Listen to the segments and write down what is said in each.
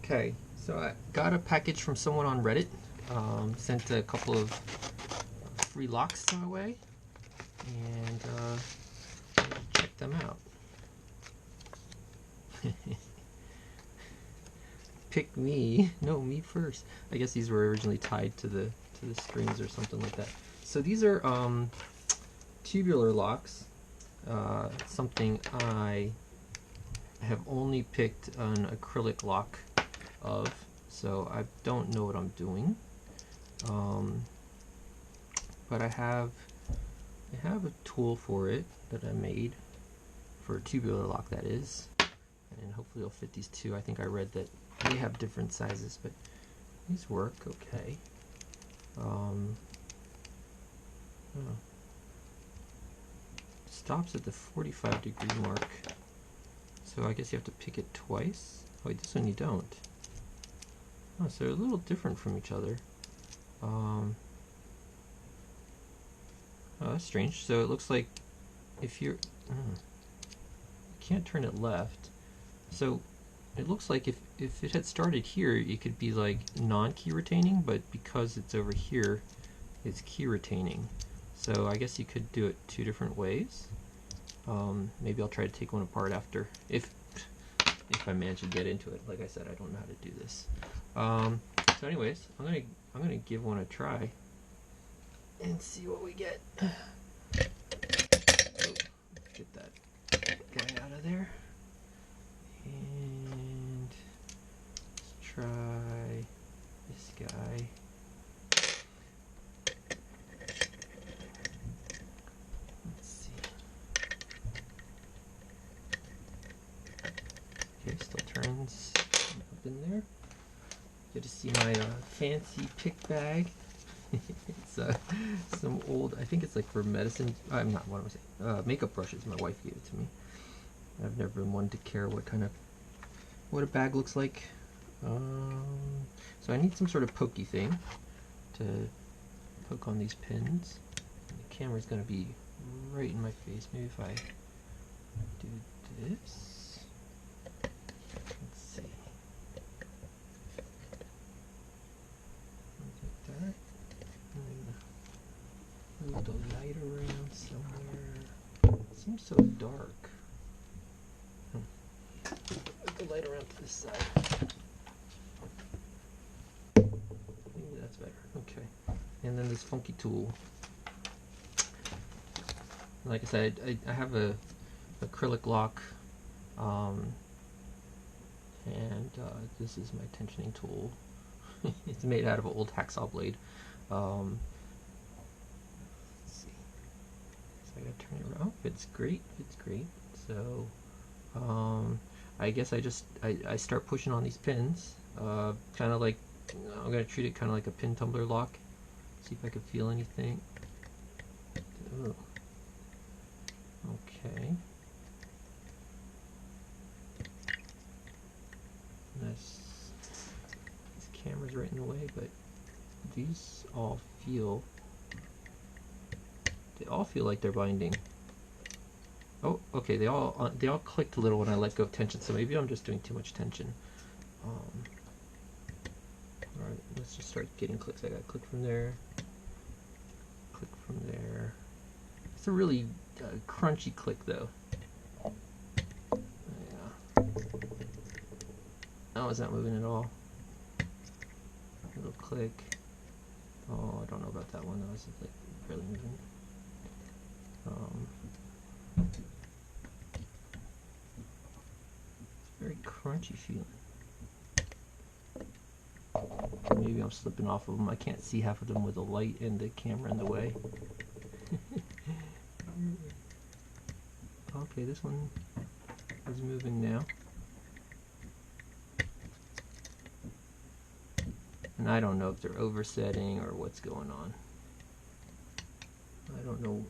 Okay, so I got a package from someone on Reddit. Sent a couple of free locks my way, and check them out. Pick me. No, me first. I guess these were originally tied to the strings or something like that. So these are tubular locks. Something I have only picked an acrylic lock of, so I don't know what I'm doing. But I have a tool for it that I made for a tubular lock, that is, and hopefully it'll fit these two. I think I read that they have different sizes, but these work okay. Stops at the 45-degree mark, so I guess you have to pick it twice. Oh wait, this one you don't. Oh, so they're a little different from each other. Oh, that's strange. So it looks like if you're you can't turn it left, so it looks like if it had started here, it could be like non-key retaining, but because it's over here, it's key retaining. So I guess you could do it two different ways. Maybe I'll try to take one apart after, if I manage to get into it. Like I said, I don't know how to do this. So anyways, I'm gonna give one a try and see what we get. Oh, let's get that guy out of there, and let's try this guy. Let's see. Okay, still turns up in there. Good to see my fancy pick bag. It's some old, I think it's like for medicine. I'm not, what am I saying? Makeup brushes. My wife gave it to me. I've never been one to care what a bag looks like. So I need some sort of pokey thing to poke on these pins. And the camera's gonna be right in my face. Maybe if I do this. Let's see. Like that. Move the light around somewhere. It seems so dark. Move the light around to this side. Maybe that's better. Okay. And then this funky tool. Like I said, I have a acrylic lock, and this is my tensioning tool. It's made out of an old hacksaw blade. I gotta turn it around. It's great. It's great. So, I guess I start pushing on these pins. Kind of like, I'm gonna treat it kind of like a pin tumbler lock. See if I can feel anything. Oh. Okay. This camera's right in the way, but these all feel. They all feel like they're binding. Oh, okay. They all clicked a little when I let go of tension. So maybe I'm just doing too much tension. All right, let's just start getting clicks. I got a click from there. Click from there. It's a really crunchy click, though. Yeah. Oh, it's not moving at all. A little click. Oh, I don't know about that one. That was like barely moving. It's very crunchy feeling. Maybe I'm slipping off of them. I can't see half of them with the light and the camera in the way. Okay, this one is moving now. And I don't know if they're oversetting or what's going on. I don't know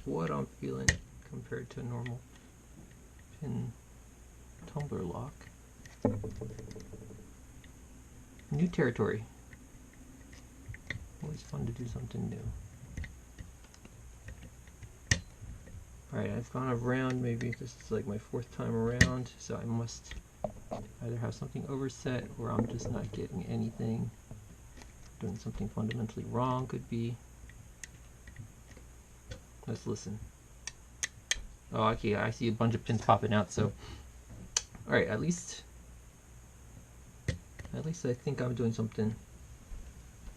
what I'm feeling compared to a normal pin tumbler lock. New territory. Always fun to do something new. Alright, I've gone around, maybe this is like my 4th time around, so I must either have something overset or I'm just not getting anything. Doing something fundamentally wrong could be. Let's listen. Oh, okay, I see a bunch of pins popping out, so alright, at least I think I'm doing something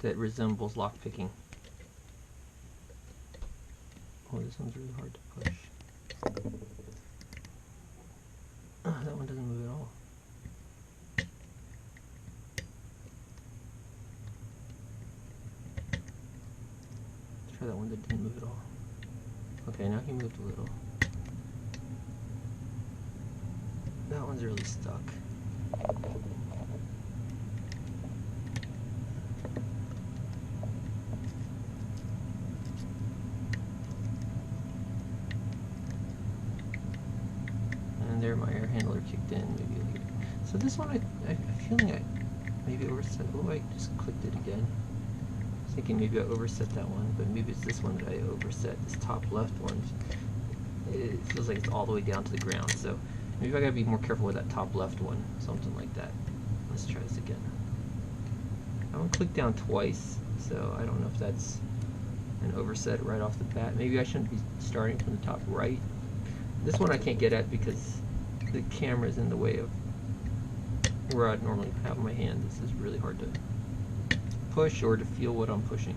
that resembles lockpicking. Oh, this one's really hard to push. Oh, that one doesn't move at all. Let's try that one that didn't move at all. Okay, now he moved a little. That one's really stuck. And there my air handler kicked in. Maybe later. So this one, I'm feeling I maybe overset. Oh, I just clicked it again. I was thinking maybe I overset that one, but maybe it's this one that I overset. This top left one. It feels like it's all the way down to the ground. So maybe I gotta be more careful with that top left one. Something like that. Let's try this again. I want to click down twice, so I don't know if that's an overset right off the bat. Maybe I shouldn't be starting from the top right. This one I can't get at because the camera's in the way of where I'd normally have my hand. This is really hard to push or to feel what I'm pushing.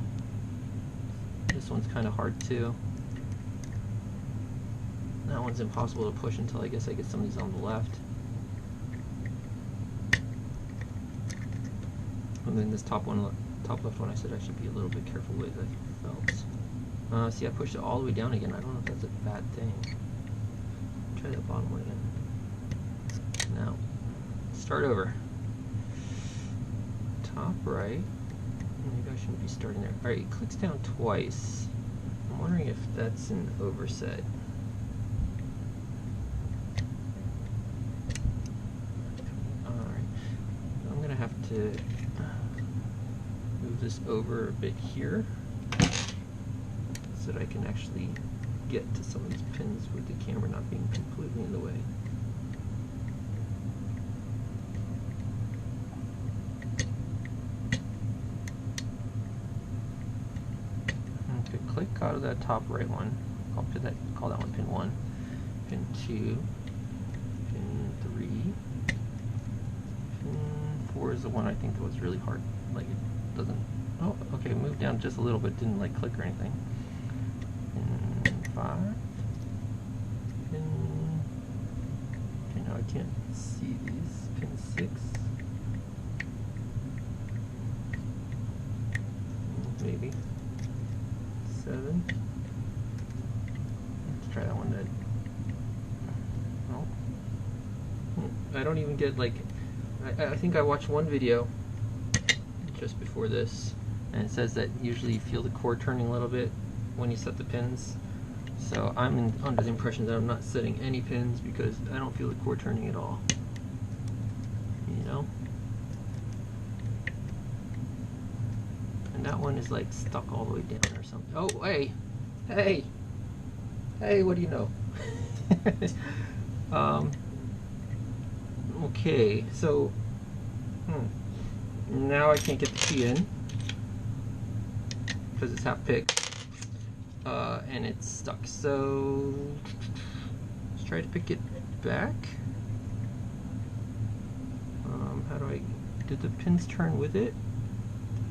This one's kind of hard too. That one's impossible to push until I guess I get some of these on the left. And then this top left one I said I should be a little bit careful with, I felt. See, I pushed it all the way down again. I don't know if that's a bad thing. Try that bottom one again. Now, start over. Top right. Maybe I shouldn't be starting there. Alright, it clicks down twice. I'm wondering if that's an overset. Alright. I'm going to have to move this over a bit here so that I can actually get to some of these pins with the camera not being completely in the way. Okay, click out of that top right one. Call that one pin 1, pin 2, pin 3, pin 4 is the one I think that was really hard. Like it doesn't. Oh, okay, moved down just a little bit. Didn't like click or anything. Pin 5. Okay, now I can't see these. Pin 6. Maybe. 7. Let's try that one then. Oh. I don't even get like. I think I watched one video just before this, and it says that usually you feel the cord turning a little bit when you set the pins. So I'm under the impression that I'm not setting any pins because I don't feel the cord turning at all. You know? And that one is like stuck all the way down or something. Oh, hey! Hey! Hey, what do you know? Okay, so now I can't get the key in because it's half picked. And it's stuck. So let's try to pick it back. How do I? Did the pins turn with it?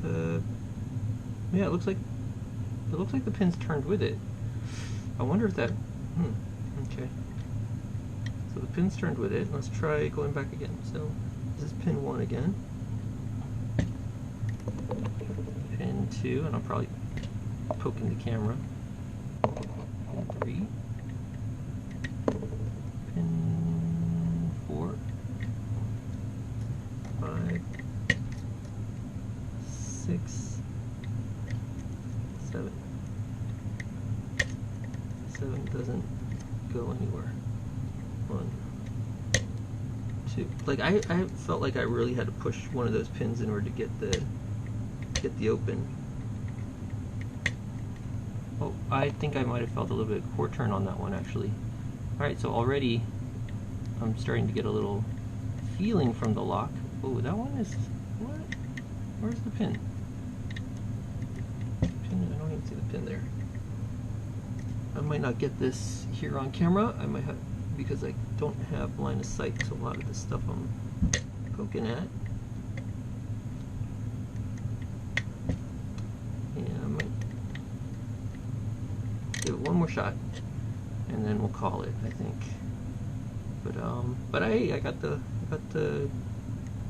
Yeah, it looks like the pins turned with it. I wonder if that. Okay. So the pins turned with it. Let's try going back again. So this is pin 1 again. Pin 2, and I'm probably poking the camera. Pin 3. Pin 4. 5. 6. 7. 7 doesn't go anywhere. 1, 2. Like I felt like I really had to push one of those pins in order to get the open. Oh, I think I might have felt a little bit of cord turn on that one actually. Alright, so already I'm starting to get a little feeling from the lock. Oh, that one is, what? Where's the pin? I don't even see the pin there. I might not get this here on camera. I might have, because I don't have line of sight to a lot of the stuff I'm poking at. Yeah, I might give it one more shot, and then we'll call it, I think. But I got the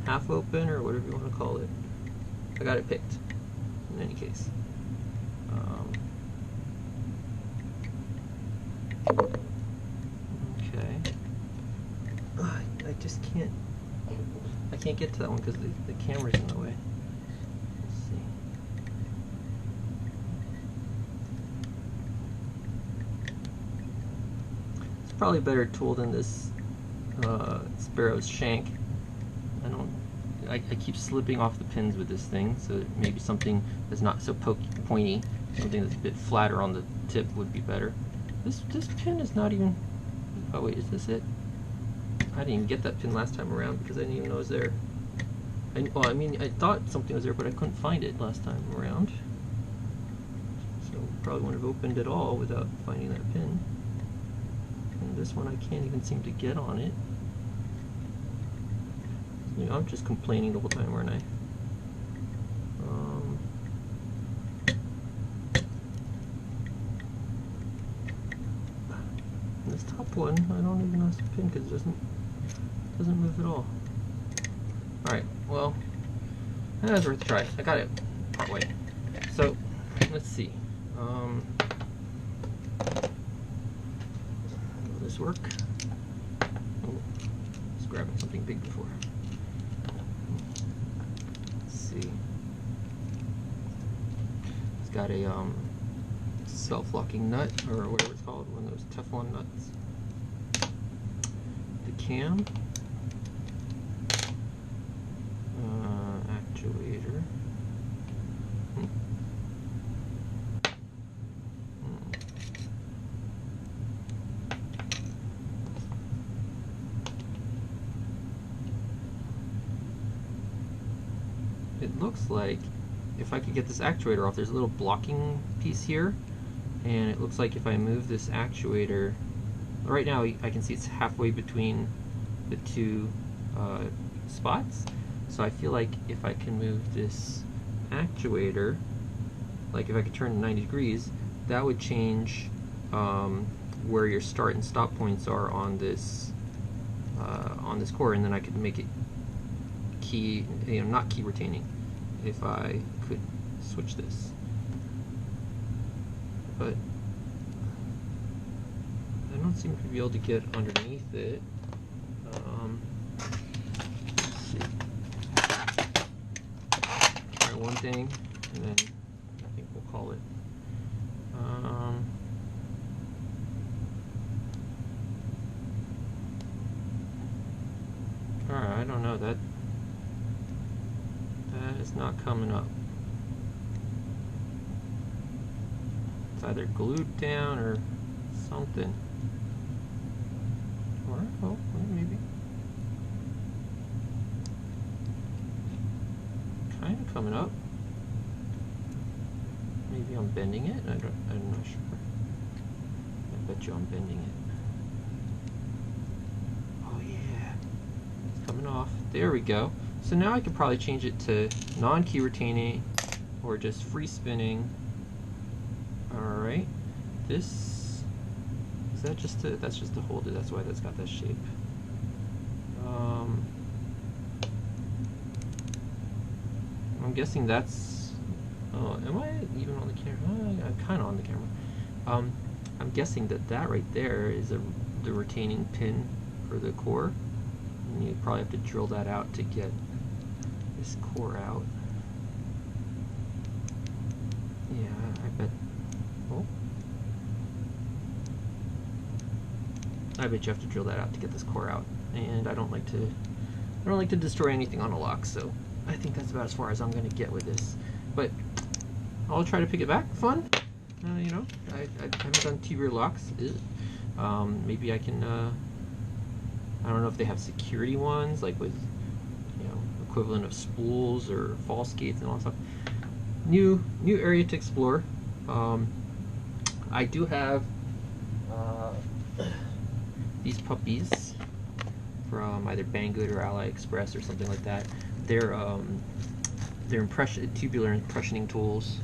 half open, or whatever you want to call it. I got it picked in any case. Okay. I just can't. I can't get to that one because the camera's in the way. Let's see. It's probably a better tool than this Sparrow's shank. I keep slipping off the pins with this thing, so maybe something that's not so pointy, something that's a bit flatter on the tip would be better. This pin is not even. Oh wait, is this it? I didn't even get that pin last time around because I didn't even know it was there. Well, I mean, I thought something was there, but I couldn't find it last time around. So probably wouldn't have opened at all without finding that pin. And this one I can't even seem to get on it. You know, I'm just complaining the whole time, aren't I? This top one, I don't even know it's a pin because it doesn't move at all. Alright, well, that was worth a try. I got it part way. So, let's see. Will this work? Oh, I was grabbing something big before. Let's see. It's got a self-locking nut, or whatever it's called, one of those Teflon nuts. The cam. Actuator. It looks like if I could get this actuator off, there's a little blocking piece here, and it looks like if I move this actuator, right now I can see it's halfway between the two spots. So I feel like if I can move this actuator, like if I could turn it 90 degrees, that would change where your start and stop points are on this core, and then I could make it key, not key retaining, if I could switch this. But I don't seem to be able to get underneath it. Let's see. Try one thing, and then I think we'll call it. Alright, I don't know, that is not coming up. It's either glued down or something. Or, oh, maybe. Kind of coming up. Maybe I'm bending it? I'm not sure. I bet you I'm bending it. Oh yeah. It's coming off. There we go. So now I could probably change it to non-key retaining or just free spinning. Alright. This, is that just to, that's just to hold it, that's why that's got that shape. I'm guessing that's, oh, am I even on the camera? I'm kind of on the camera. I'm guessing that right there is the retaining pin for the core. And you probably have to drill that out to get this core out. Yeah, I bet. Oh. I bet you have to drill that out to get this core out. And I don't like to destroy anything on a lock, so I think that's about as far as I'm going to get with this. But I'll try to pick it back. Fun. You know, I haven't done tubular locks. Maybe I can I don't know if they have security ones, like with, you know, equivalent of spools or false gates and all that stuff. New area to explore. I do have these puppies from either Banggood or AliExpress or something like that. They're tubular impressioning tools.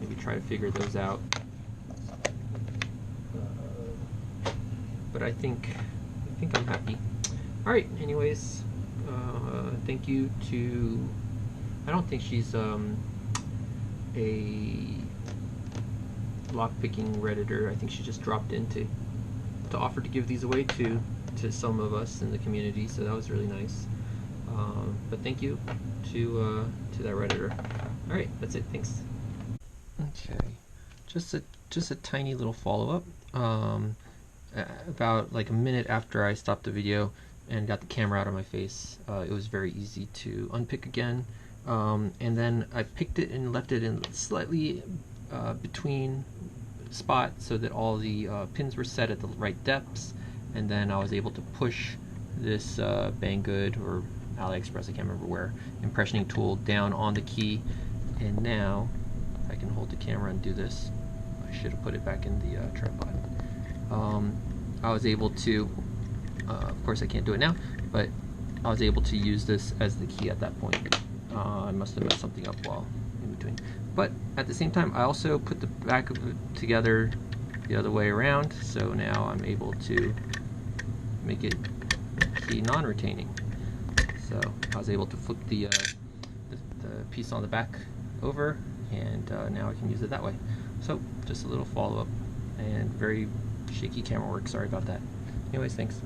Maybe try to figure those out. But I think I'm happy. All right. Anyways, thank you to. I don't think she's a lockpicking Redditor. I think she just dropped in to offer to give these away to some of us in the community. So that was really nice. But thank you to that Redditor. All right, that's it. Thanks. Okay, just a tiny little follow-up. About like a minute after I stopped the video and got the camera out of my face, it was very easy to unpick again. And then I picked it and left it in slightly between spot so that all the pins were set at the right depths, and then I was able to push this Banggood or AliExpress, I can't remember where, impressioning tool down on the key, and now I can hold the camera and do this. I should have put it back in the tripod. I was able to, of course I can't do it now, but I was able to use this as the key at that point. I must have messed something up while in between. But at the same time, I also put the back of it together the other way around, so now I'm able to make it key non-retaining. So I was able to flip the piece on the back over, and now I can use it that way. So just a little follow-up, and very shaky camera work, sorry about that. Anyways, thanks.